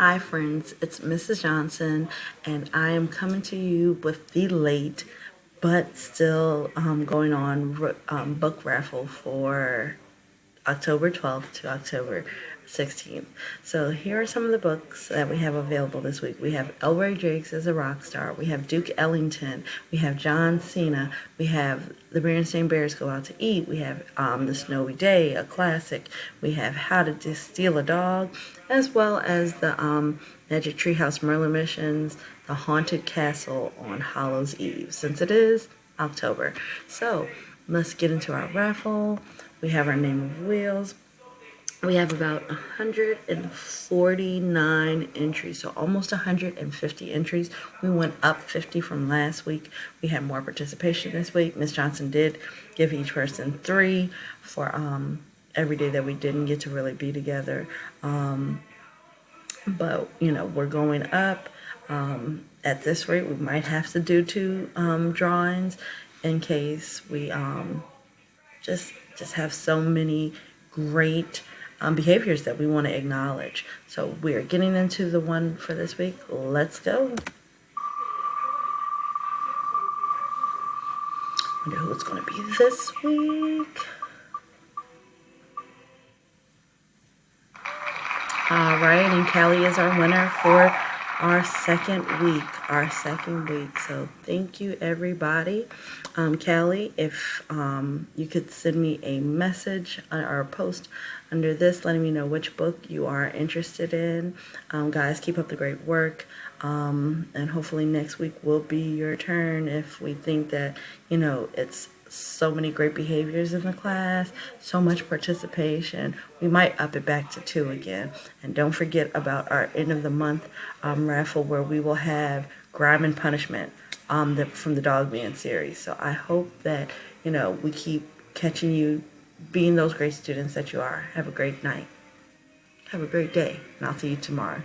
Hi, friends, it's Mrs. Johnson, and I am coming to you with the late but still going on book raffle for October 12th to October 16th. So here are some of the books that we have available this week. We have Elroy Jakes as a rock star. We have Duke Ellington. We have John Cena. We have The Berenstain Bears Go Out to Eat. We have The Snowy Day, a classic. We have How to Steal a Dog, as well as the Magic Treehouse Murder Missions, The Haunted Castle on Hallows Eve, since it is October. So let's get into our raffle. We have our name of wheels. We have about 149 entries, so almost 150 entries. We went up 50 from last week. We had more participation this week. Miss Johnson did give each person 3 for every day that we didn't get to really be together. But we're going up. At this rate, we might have to do 2 drawings in case we just have so many great behaviors that we want to acknowledge. So we're getting into the one for this week. Let's go. Wonder who it's going to be this week. All right, and Callie is our winner for our second week. So thank you, everybody. Callie, if you could send me a message or a post under this letting me know which book you are interested in. Guys, keep up the great work. And hopefully next week will be your turn if we think that, it's so many great behaviors in the class, so much participation. We might up it back to 2 again. And don't forget about our end of the month raffle where we will have Grime and Punishment from the Dog Man series. So I hope that, we keep catching you being those great students that you are. Have a great night. Have a great day. And I'll see you tomorrow.